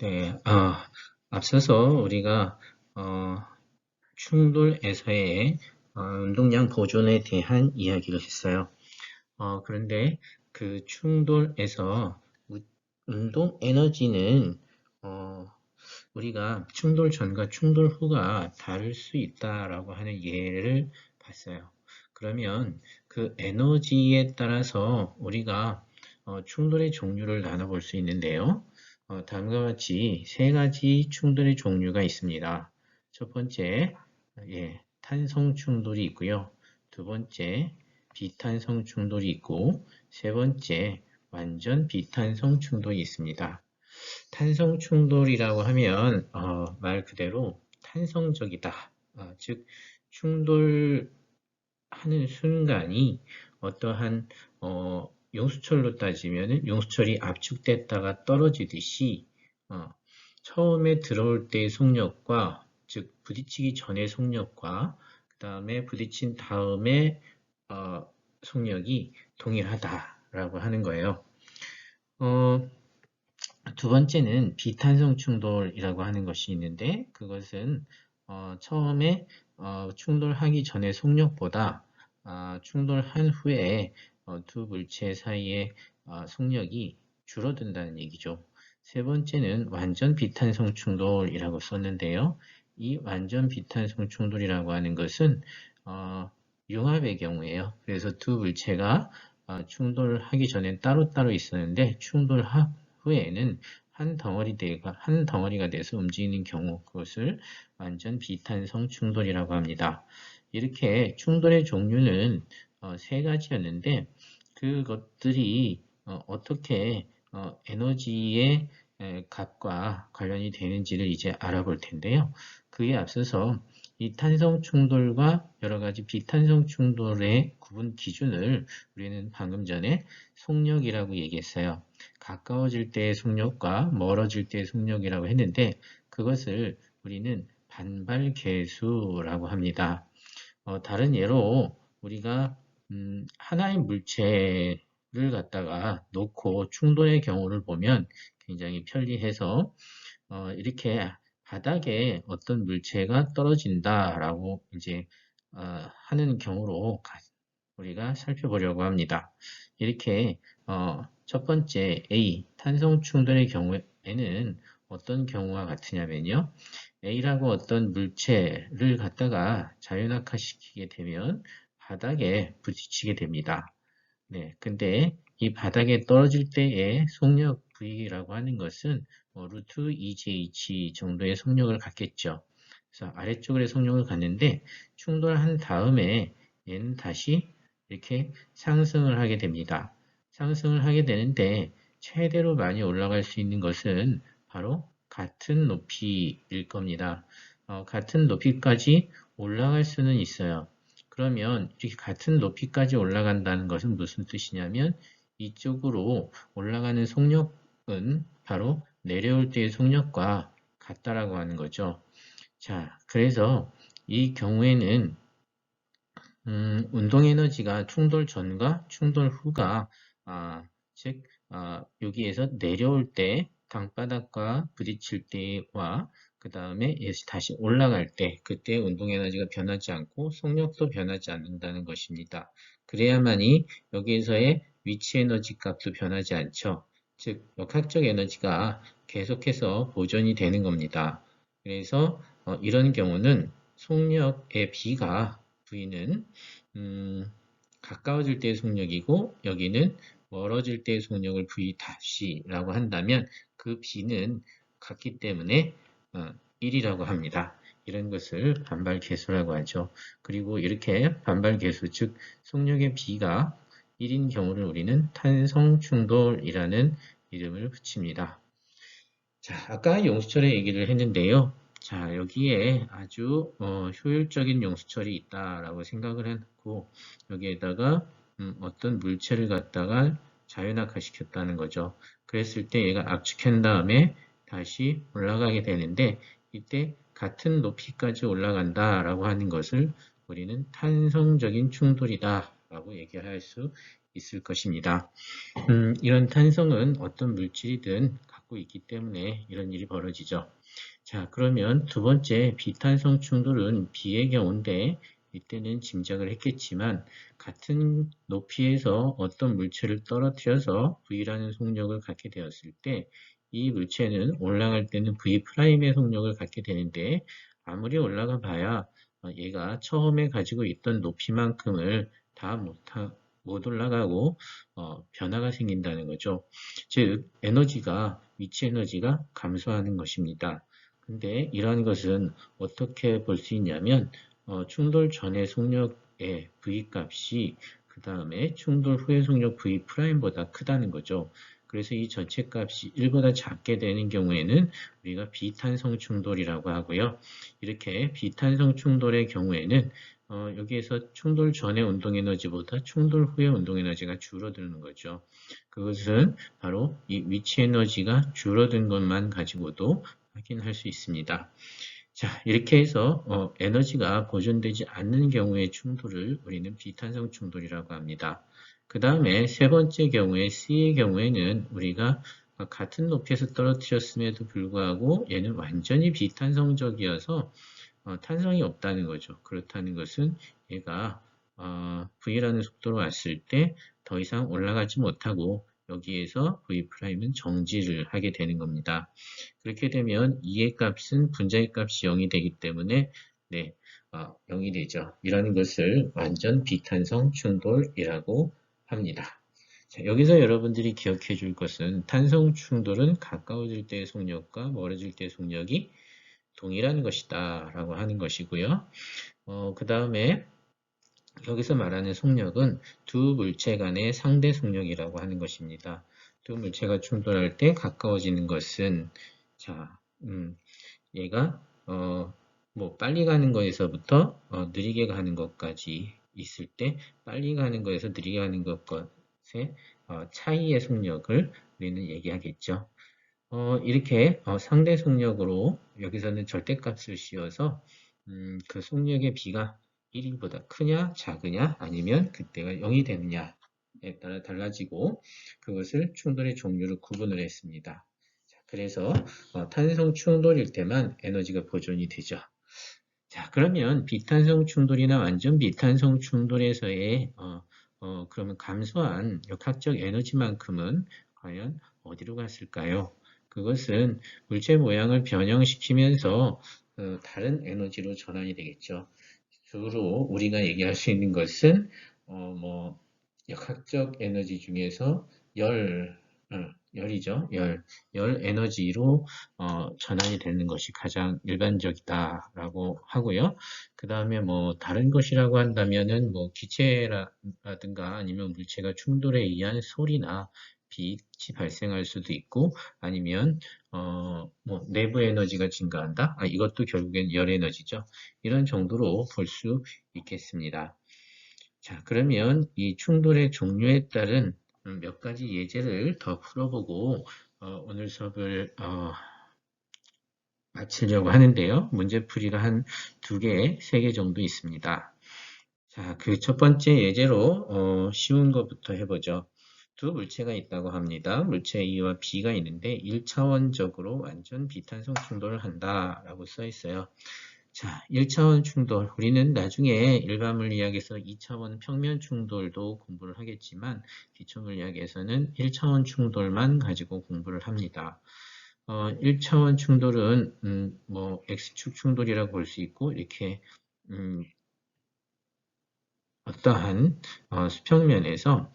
네, 앞서서 우리가 어, 충돌에서의 운동량 보존에 대한 이야기를 했어요. 그런데 그 충돌에서 운동 에너지는 어, 우리가 충돌 전과 충돌 후가 다를 수 있다라고 하는 예를 봤어요. 그러면 그 에너지에 따라서 우리가 충돌의 종류를 나눠볼 수 있는데요. 다음과 같이 세 가지 충돌의 종류가 있습니다. 첫 번째, 탄성 충돌이 있고요. 두 번째, 비탄성 충돌이 있고, 세 번째, 완전 비탄성 충돌이 있습니다. 탄성 충돌이라고 하면 말 그대로 탄성적이다. 즉 충돌하는 순간이 어떠한 용수철로 따지면 용수철이 압축됐다가 떨어지듯이 처음에 들어올 때의 속력과 즉 부딪히기 전의 속력과 그 다음에 부딪힌 다음에 속력이 동일하다라고 하는 거예요. 두 번째는 비탄성 충돌이라고 하는 것이 있는데 그것은 처음에 충돌하기 전의 속력보다 충돌한 후에 두 물체 사이의 속력이 줄어든다는 얘기죠. 세 번째는 완전 비탄성 충돌이라고 썼는데요. 이 완전 비탄성 충돌이라고 하는 것은 융합의 경우에요. 그래서 두 물체가 충돌하기 전엔 따로따로 있었는데 충돌 후에는 한 덩어리가 돼서 움직이는 경우 그것을 완전 비탄성 충돌이라고 합니다. 이렇게 충돌의 종류는 세 가지였는데 그것들이 어떻게 에너지의 값과 관련이 되는지를 이제 알아볼 텐데요. 그에 앞서서 이 탄성 충돌과 여러 가지 비탄성 충돌의 구분 기준을 우리는 방금 전에 속력이라고 얘기했어요. 가까워질 때의 속력과 멀어질 때의 속력이라고 했는데 그것을 우리는 반발계수라고 합니다. 다른 예로 우리가 하나의 물체를 갖다가 놓고 충돌의 경우를 보면 굉장히 편리해서 이렇게 바닥에 어떤 물체가 떨어진다라고 이제 하는 경우로 우리가 살펴보려고 합니다. 이렇게 첫 번째 A 탄성 충돌의 경우에는 어떤 경우와 같으냐면요. A라고 어떤 물체를 갖다가 자연낙하시키게 되면 바닥에 부딪히게 됩니다. 네, 근데 이 바닥에 떨어질 때의 속력 V라고 하는 것은 루트 2JH 정도의 속력을 갖겠죠. 그래서 아래쪽으로 속력을 갖는데 충돌한 다음에 얘는 다시 이렇게 상승을 하게 됩니다. 상승을 하게 되는데 최대로 많이 올라갈 수 있는 것은 바로 같은 높이일 겁니다. 같은 높이까지 올라갈 수는 있어요. 그러면 이렇게 같은 높이까지 올라간다는 것은 무슨 뜻이냐면 이쪽으로 올라가는 속력은 바로 내려올 때의 속력과 같다라고 하는 거죠. 자, 그래서 이 경우에는 운동 에너지가 충돌 전과 충돌 후가 즉 여기에서 내려올 때 땅바닥과 부딪힐 때와 그 다음에 다시 올라갈 때 그때 운동 에너지가 변하지 않고 속력도 변하지 않는다는 것입니다. 그래야만이 여기에서의 위치 에너지 값도 변하지 않죠. 즉 역학적 에너지가 계속해서 보존이 되는 겁니다. 그래서 이런 경우는 속력의 B가 V는 가까워질 때의 속력이고 여기는 멀어질 때의 속력을 V-라고 한다면 그 B는 같기 때문에 1이라고 합니다. 이런 것을 반발계수라고 하죠. 그리고 이렇게 반발계수, 즉 속력의 B가 1인 경우를 우리는 탄성충돌이라는 이름을 붙입니다. 자, 아까 용수철의 얘기를 했는데요. 자, 여기에 아주 효율적인 용수철이 있다라고 생각을 했고 여기에다가 어떤 물체를 갖다가 자연낙하시켰다는 거죠. 그랬을 때 얘가 압축한 다음에 다시 올라가게 되는데 이때 같은 높이까지 올라간다라고 하는 것을 우리는 탄성적인 충돌이다라고 얘기할 수 있을 것입니다. 이런 탄성은 어떤 물질이든 갖고 있기 때문에 이런 일이 벌어지죠. 자, 그러면 두 번째 비탄성 충돌은 B의 경우인데 이때는 짐작을 했겠지만 같은 높이에서 어떤 물체를 떨어뜨려서 V라는 속력을 갖게 되었을 때 이 물체는 올라갈 때는 V'의 속력을 갖게 되는데 아무리 올라가 봐야 얘가 처음에 가지고 있던 높이만큼을 다 못 올라가고 변화가 생긴다는 거죠. 즉 에너지가 위치 에너지가 감소하는 것입니다. 근데 이러한 것은 어떻게 볼 수 있냐면 충돌 전의 속력의 V 값이 그 다음에 충돌 후의 속력 V 프라임보다 크다는 거죠. 그래서 이 전체 값이 1보다 작게 되는 경우에는 우리가 비탄성 충돌이라고 하고요. 이렇게 비탄성 충돌의 경우에는 여기에서 충돌 전의 운동 에너지보다 충돌 후의 운동 에너지가 줄어드는 거죠. 그것은 바로 이 위치 에너지가 줄어든 것만 가지고도 확인할 수 있습니다. 자, 이렇게 해서 에너지가 보존되지 않는 경우의 충돌을 우리는 비탄성 충돌이라고 합니다. 그 다음에 세 번째 경우에 C의 경우에는 우리가 같은 높이에서 떨어뜨렸음에도 불구하고 얘는 완전히 비탄성적이어서 탄성이 없다는 거죠. 그렇다는 것은 얘가 V라는 속도로 왔을 때 더 이상 올라가지 못하고 여기에서 V'은 정지를 하게 되는 겁니다. 그렇게 되면 2의 값은 분자의 값이 0이 되기 때문에 네, 0이 되죠. 이라는 것을 완전 비탄성 충돌이라고 합니다. 자, 여기서 여러분들이 기억해 줄 것은 탄성 충돌은 가까워질 때의 속력과 멀어질 때의 속력이 동일한 것이다 라고 하는 것이고요. 그 다음에 여기서 말하는 속력은 두 물체 간의 상대 속력이라고 하는 것입니다. 두 물체가 충돌할 때 가까워지는 것은 자, 얘가 뭐 빨리 가는 거에서부터 느리게 가는 것까지 있을 때 빨리 가는 거에서 느리게 가는 것의 차이의 속력을 우리는 얘기하겠죠. 이렇게 상대 속력으로 여기서는 절대값을 씌워서 그 속력의 비가 1보다 크냐 작으냐 아니면 그때가 0이 되느냐에 따라 달라지고 그것을 충돌의 종류로 구분을 했습니다. 자, 그래서 탄성 충돌일 때만 에너지가 보존이 되죠. 자, 그러면 비탄성 충돌이나 완전 비탄성 충돌에서의 그러면 감소한 역학적 에너지만큼은 과연 어디로 갔을까요? 그것은 물체 모양을 변형시키면서 다른 에너지로 전환이 되겠죠. 주로 우리가 얘기할 수 있는 것은 뭐 역학적 에너지 중에서 열이죠. 열 에너지로 전환이 되는 것이 가장 일반적이다라고 하고요. 그 다음에 뭐 다른 것이라고 한다면은 뭐 기체라든가 아니면 물체가 충돌에 의한 소리나 빛이 발생할 수도 있고 아니면 뭐 내부 에너지가 증가한다. 이것도 결국엔 열 에너지죠. 이런 정도로 볼 수 있겠습니다. 자, 그러면 이 충돌의 종류에 따른 몇 가지 예제를 더 풀어보고 오늘 수업을 마치려고 하는데요. 문제풀이가 한 2개, 3개 정도 있습니다. 자, 그 첫 번째 예제로 쉬운 것부터 해보죠. 두 물체가 있다고 합니다. 물체 A와 B가 있는데 1차원적으로 완전 비탄성 충돌을 한다라고 써 있어요. 자, 1차원 충돌. 우리는 나중에 일반 물리학에서 2차원 평면 충돌도 공부를 하겠지만 기초 물리학에서는 1차원 충돌만 가지고 공부를 합니다. 1차원 충돌은 뭐 X축 충돌이라고 볼 수 있고 이렇게 어떠한 수평면에서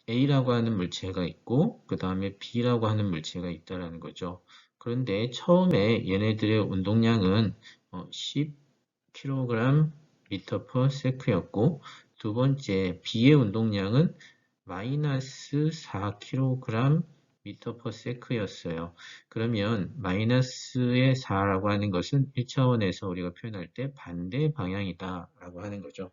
A라고 하는 물체가 있고 그 다음에 B라고 하는 물체가 있다라는 거죠. 그런데 처음에 얘네들의 운동량은 10kg m/s였고 두 번째 B의 운동량은 마이너스 4kg m/s였어요. 그러면 마이너스의 4라고 하는 것은 1차원에서 우리가 표현할 때 반대 방향이다 라고 하는 거죠.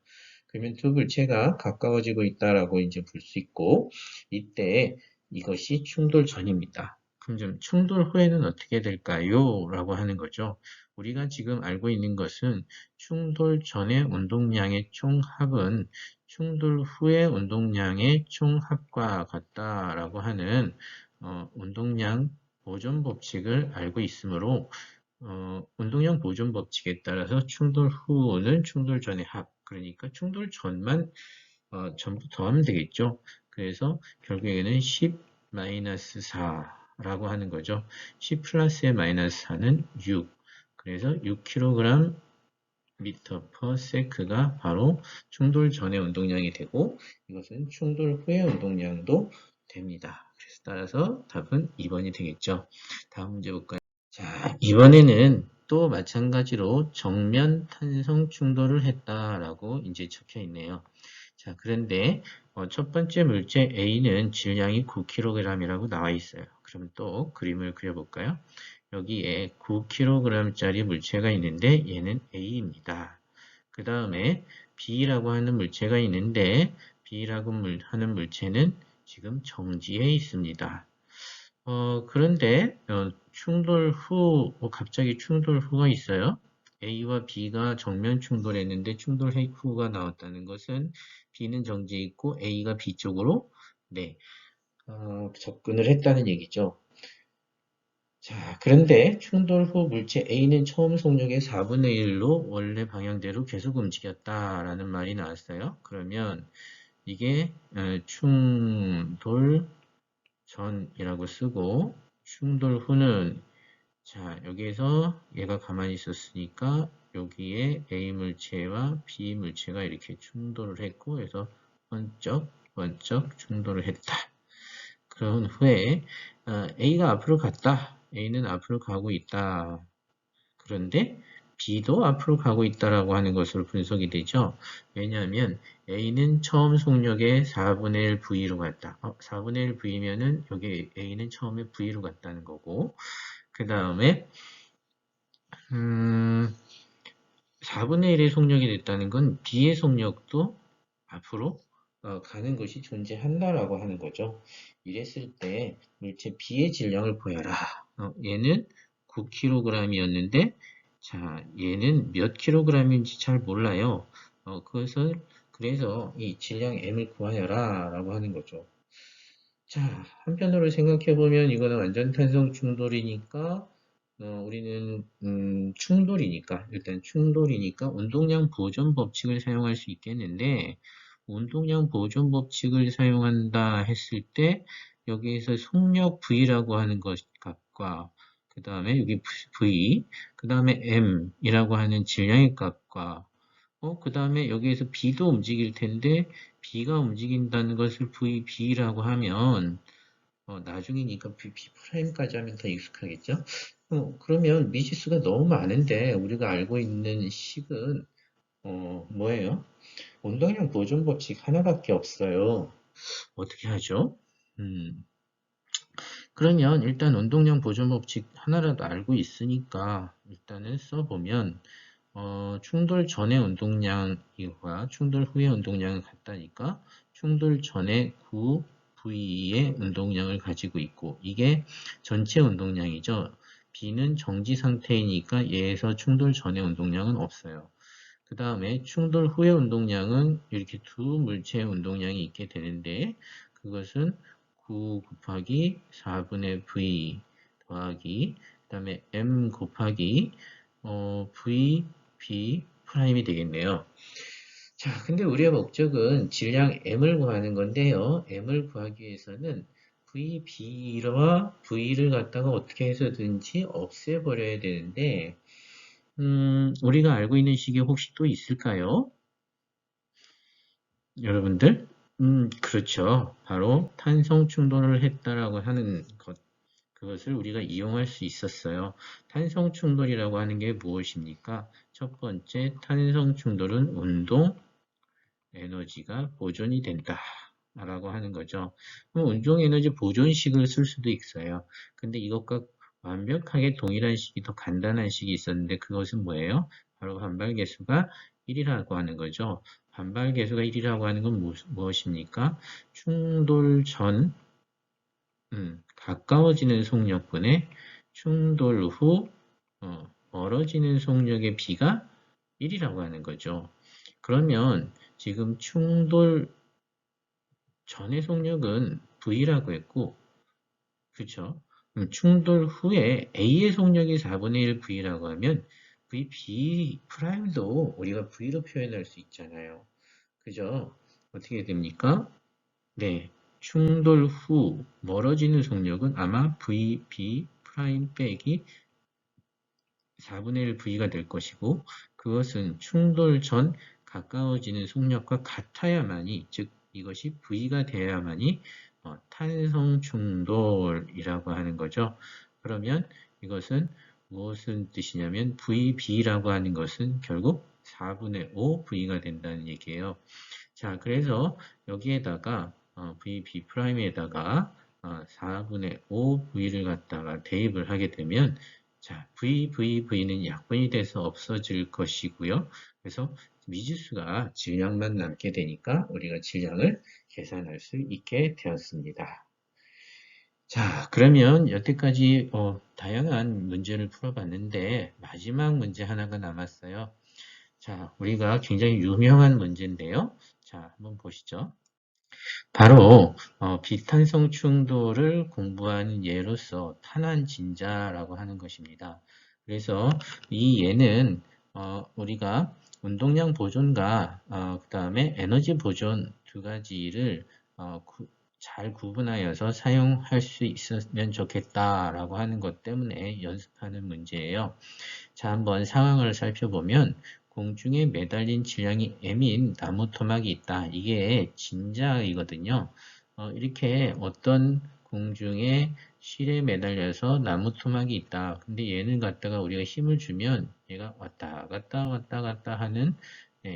그러면 두 물체가 가까워지고 있다라고 이제 볼 수 있고 이때 이것이 충돌 전입니다. 그럼 좀 충돌 후에는 어떻게 될까요? 라고 하는 거죠. 우리가 지금 알고 있는 것은 충돌 전의 운동량의 총합은 충돌 후의 운동량의 총합과 같다라고 하는 운동량 보존 법칙을 알고 있으므로 운동량 보존 법칙에 따라서 충돌 후는 충돌 전의 합, 그러니까 충돌 전만 전부 더하면 되겠죠. 그래서 결국에는 10-4라고 하는 거죠. 10 플러스의 마이너스 4는 6. 그래서 6kg 미터 퍼 세크가 바로 충돌 전의 운동량이 되고 이것은 충돌 후의 운동량도 됩니다. 그래서 따라서 답은 2번이 되겠죠. 다음 문제 볼까요? 자, 이번에는 또 마찬가지로 정면 탄성 충돌을 했다라고 이제 적혀 있네요. 자, 그런데 첫 번째 물체 A는 질량이 9kg이라고 나와 있어요. 그럼 또 그림을 그려볼까요? 여기에 9kg짜리 물체가 있는데 얘는 A입니다. 그 다음에 B라고 하는 물체가 있는데 B라고 하는 물체는 지금 정지해 있습니다. 그런데 충돌 후 갑자기 충돌 후가 있어요. A와 B가 정면 충돌했는데 충돌 후가 나왔다는 것은 B는 정지해 있고 A가 B 쪽으로 네, 접근을 했다는 얘기죠. 자, 그런데 충돌 후 물체 A는 처음 속력의 4분의 1로 원래 방향대로 계속 움직였다라는 말이 나왔어요. 그러면 이게 충돌 전이라고 쓰고 충돌 후는 자, 여기에서 얘가 가만히 있었으니까 여기에 A 물체와 B 물체가 이렇게 충돌을 했고 그래서 번쩍 충돌을 했다. 그런 후에 A가 앞으로 갔다. A는 앞으로 가고 있다. 그런데 B도 앞으로 가고 있다라고 하는 것으로 분석이 되죠. 왜냐하면 A는 처음 속력의 4분의 1 V로 갔다. 4분의 1 V면은 여기 A는 처음에 V로 갔다는 거고 그 다음에 4분의 1의 속력이 됐다는 건 B의 속력도 앞으로 가는 것이 존재한다라고 하는 거죠. 이랬을 때 물체 B의 질량을 보여라. 얘는 9kg이었는데 자, 얘는 몇 kg인지 잘 몰라요. 그래서 이 질량 M을 구하여라 라고 하는 거죠. 자, 한편으로 생각해보면 이거는 완전 탄성 충돌이니까 우리는 일단 충돌이니까 운동량 보존 법칙을 사용할 수 있겠는데 운동량 보존 법칙을 사용한다 했을 때 여기에서 속력 V라고 하는 것 값과 그 다음에 여기 V, 그 다음에 M이라고 하는 질량의 값과 그 다음에 여기에서 B도 움직일 텐데 B가 움직인다는 것을 VB라고 하면 나중이니까 B'까지 하면 더 익숙하겠죠? 그러면 미지수가 너무 많은데 우리가 알고 있는 식은 뭐예요? 운동량 보존 법칙 하나밖에 없어요. 어떻게 하죠? 그러면 일단 운동량 보존 법칙 하나라도 알고 있으니까 일단은 써보면 충돌 전의 운동량과 충돌 후의 운동량은 같다니까 충돌 전에 9V의 운동량을 가지고 있고 이게 전체 운동량이죠. B는 정지 상태이니까 얘에서 충돌 전의 운동량은 없어요. 그 다음에 충돌 후의 운동량은 이렇게 두 물체의 운동량이 있게 되는데 그것은 9 곱하기 4분의 V 더하기 그 다음에 M 곱하기 V, B 프라임이 되겠네요. 자, 근데 우리의 목적은 질량 M을 구하는 건데요. M을 구하기 위해서는 V, B와 V를 갖다가 어떻게 해서든지 없애버려야 되는데 우리가 알고 있는 식이 혹시 또 있을까요? 여러분들? 그렇죠. 바로 탄성 충돌을 했다라고 하는 것, 그것을 우리가 이용할 수 있었어요. 탄성 충돌이라고 하는 게 무엇입니까? 첫 번째, 탄성 충돌은 운동 에너지가 보존이 된다. 라고 하는 거죠. 그럼 운동 에너지 보존식을 쓸 수도 있어요. 근데 이것과 완벽하게 동일한 식이 더 간단한 식이 있었는데 그것은 뭐예요? 바로 반발계수가 1이라고 하는 거죠. 반발계수가 1이라고 하는 건 무엇입니까? 충돌 전 가까워지는 속력분의 충돌 후 멀어지는 속력의 비가 1이라고 하는 거죠. 그러면 지금 충돌 전의 속력은 V라고 했고 그쵸? 충돌 후에 A의 속력이 4분의 1 V라고 하면 VB 프라임도 우리가 V로 표현할 수 있잖아요. 그죠? 어떻게 됩니까? 네. 충돌 후 멀어지는 속력은 아마 VB 프라임 빼기 4분의 1 V가 될 것이고, 그것은 충돌 전 가까워지는 속력과 같아야만이, 즉 이것이 V가 되어야만이 탄성 충돌이라고 하는 거죠. 그러면 이것은 무슨 뜻이냐면 VB라고 하는 것은 결국 4분의 5 V가 된다는 얘기예요. 자, 그래서 여기에다가 VB 프라임에다가 4분의 5 V를 갖다가 대입을 하게 되면 자, V는 약분이 돼서 없어질 것이고요. 그래서 미지수가 질량만 남게 되니까 우리가 질량을 계산할 수 있게 되었습니다. 자, 그러면 여태까지 다양한 문제를 풀어봤는데 마지막 문제 하나가 남았어요. 자, 우리가 굉장히 유명한 문제인데요. 자, 한번 보시죠. 바로 비탄성 충돌을 공부한 예로서 탄환진자라고 하는 것입니다. 그래서 이 예는 우리가 운동량 보존과 그 다음에 에너지 보존 두 가지를 잘 구분하여서 사용할 수 있었으면 좋겠다라고 하는 것 때문에 연습하는 문제예요. 자, 한번 상황을 살펴보면 공중에 매달린 질량이 m인 나무 토막이 있다. 이게 진자이거든요. 이렇게 어떤 공중에 실에 매달려서 나무 토막이 있다. 근데 얘는 갖다가 우리가 힘을 주면 얘가 왔다 갔다 하는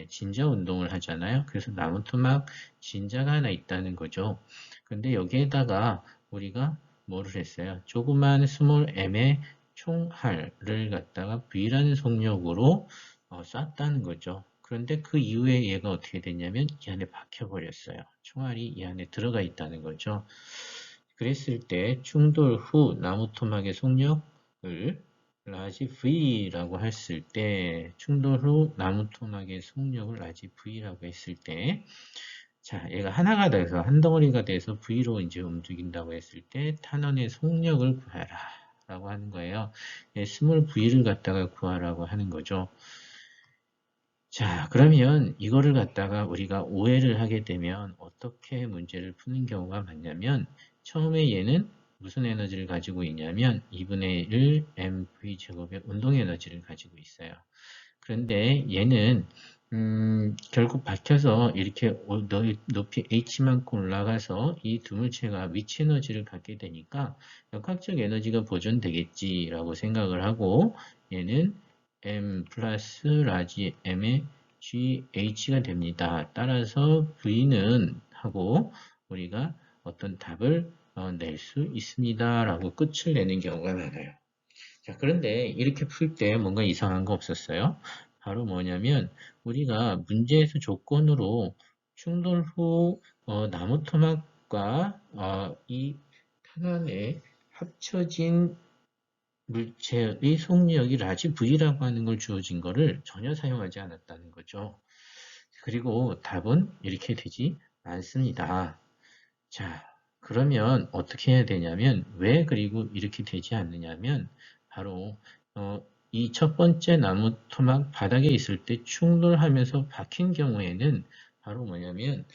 진자 운동을 하잖아요. 그래서 나무 토막 진자가 하나 있다는 거죠. 근데 여기에다가 우리가 뭐를 했어요? 조그만 스몰 m의 총알을 갖다가 V라는 속력으로 쐈다는 거죠. 그런데 그 이후에 얘가 어떻게 됐냐면 이 안에 박혀버렸어요. 총알이 이 안에 들어가 있다는 거죠. 그랬을 때 충돌 후 나무 토막의 속력을 라지 V라고 했을 때 충돌 후 나무 토막의 속력을 라지 V라고 했을 때 자, 얘가 하나가 돼서 한 덩어리가 돼서 V로 이제 움직인다고 했을 때 탄원의 속력을 구하라 라고 하는 거예요. 스몰 V를 갖다가 구하라고 하는 거죠. 자, 그러면 이거를 갖다가 우리가 오해를 하게 되면 어떻게 문제를 푸는 경우가 많냐면 처음에 얘는 무슨 에너지를 가지고 있냐면 2분의 1 mv 제곱의 운동 에너지를 가지고 있어요. 그런데 얘는 결국 박혀서 이렇게 높이 h만큼 올라가서 이 두 물체가 위치 에너지를 갖게 되니까 역학적 에너지가 보존되겠지라고 생각을 하고 얘는 m 플러스 라지 m의 GH가 됩니다. 따라서 V는 하고 우리가 어떤 답을 낼 수 있습니다. 라고 끝을 내는 경우가 많아요. 자, 그런데 이렇게 풀 때 뭔가 이상한 거 없었어요? 바로 뭐냐면 우리가 문제에서 조건으로 충돌 후 나무 토막과 이 탄환에 합쳐진 물체의 속력이 라지 V라고 하는 걸 주어진 거를 전혀 사용하지 않았다는 거죠. 그리고 답은 이렇게 되지 않습니다. 자, 그러면 어떻게 해야 되냐면 왜 그리고 이렇게 되지 않느냐면 바로 이 첫 번째 나무 토막 바닥에 있을 때 충돌하면서 박힌 경우에는 바로 뭐냐면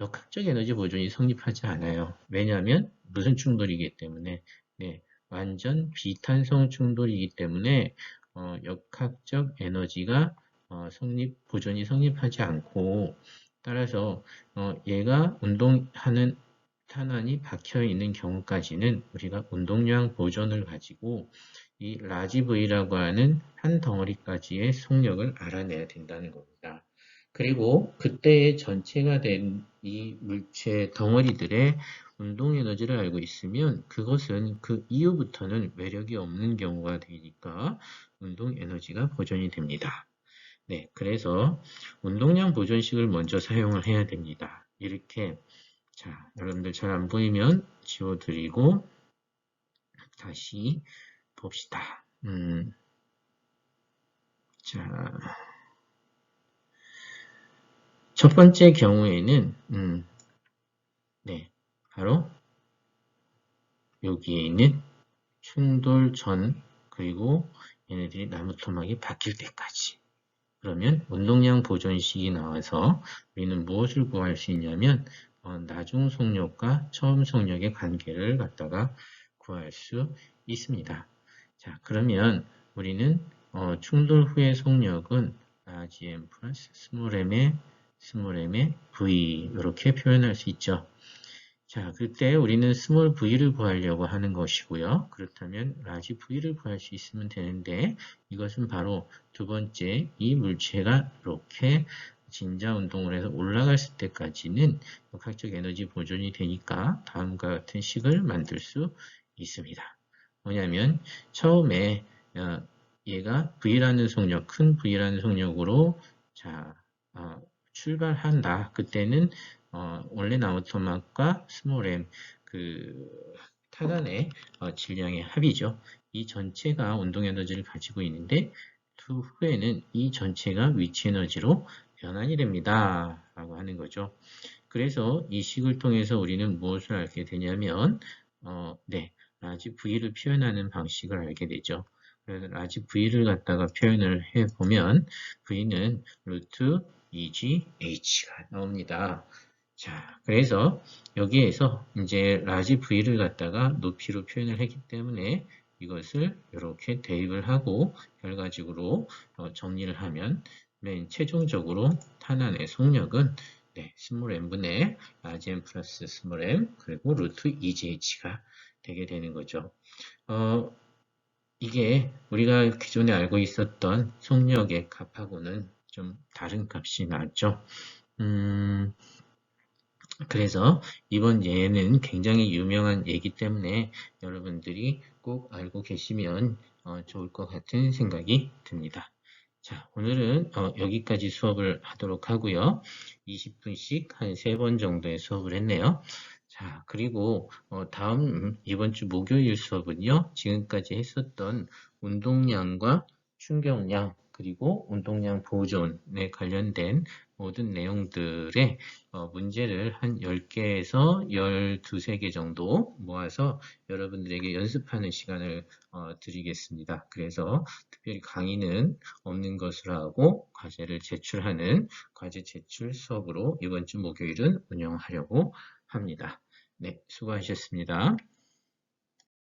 역학적 에너지 보존이 성립하지 않아요. 왜냐하면 무슨 충돌이기 때문에 네, 완전 비탄성 충돌이기 때문에 역학적 에너지가 보존이 성립하지 않고 따라서 얘가 운동하는 탄환이 박혀 있는 경우까지는 우리가 운동량 보존을 가지고 이 라지 V라고 하는 한 덩어리까지의 속력을 알아내야 된다는 겁니다. 그리고 그때의 전체가 된 이 물체 덩어리들의 운동 에너지를 알고 있으면 그것은 그 이후부터는 외력이 없는 경우가 되니까 운동 에너지가 보존이 됩니다. 네, 그래서 운동량 보존식을 먼저 사용을 해야 됩니다. 이렇게 자, 여러분들 잘 안 보이면 지워드리고 다시 봅시다. 자, 첫 번째 경우에는 네, 바로 여기에 있는 충돌 전 그리고 얘네들이 나무 토막이 바뀔 때까지. 그러면 운동량 보존식이 나와서 우리는 무엇을 구할 수 있냐면 나중 속력과 처음 속력의 관계를 갖다가 구할 수 있습니다. 자, 그러면 우리는 충돌 후의 속력은 RGM 플러스 스몰 m의 V 이렇게 표현할 수 있죠. 자, 그때 우리는 스몰 v를 구하려고 하는 것이고요. 그렇다면 라지 v를 구할 수 있으면 되는데 이것은 바로 두 번째 이 물체가 이렇게 진자 운동을 해서 올라갈 때까지는 역학적 에너지 보존이 되니까 다음과 같은 식을 만들 수 있습니다. 뭐냐면 처음에 얘가 v라는 속력, 큰 v라는 속력으로 자 출발한다. 그때는 원래 나무 토막과 스몰 m 그 타간의 질량의 합이죠. 이 전체가 운동 에너지를 가지고 있는데 그 후에는 이 전체가 위치 에너지로 변환이 됩니다. 라고 하는 거죠. 그래서 이 식을 통해서 우리는 무엇을 알게 되냐면 네, 라지 V를 표현하는 방식을 알게 되죠. 그래서 라지 V를 갖다가 표현을 해보면 V는 루트 2GH가 나옵니다. 자, 그래서 여기에서 이제 라지 V를 갖다가 높이로 표현을 했기 때문에 이것을 이렇게 대입을 하고 결과적으로 정리를 하면 맨 최종적으로 탄환의 속력은 네, 스몰 m분의 라지 m 플러스 스몰 m 그리고 루트 2GH가 되게 되는 거죠. 이게 우리가 기존에 알고 있었던 속력의 값하고는 좀 다른 값이 나왔죠. 그래서 이번 예는 굉장히 유명한 예이기 때문에 여러분들이 꼭 알고 계시면 좋을 것 같은 생각이 듭니다. 자, 오늘은 여기까지 수업을 하도록 하고요. 20분씩 한 3번 정도의 수업을 했네요. 자, 그리고 다음 이번 주 목요일 수업은요. 지금까지 했었던 운동량과 충격량 그리고 운동량 보존에 관련된 모든 내용들의 문제를 한 10개에서 12, 3개 정도 모아서 여러분들에게 연습하는 시간을 드리겠습니다. 그래서 특별히 강의는 없는 것으로 하고 과제를 제출하는 과제 제출 수업으로 이번 주 목요일은 운영하려고 합니다. 네, 수고하셨습니다.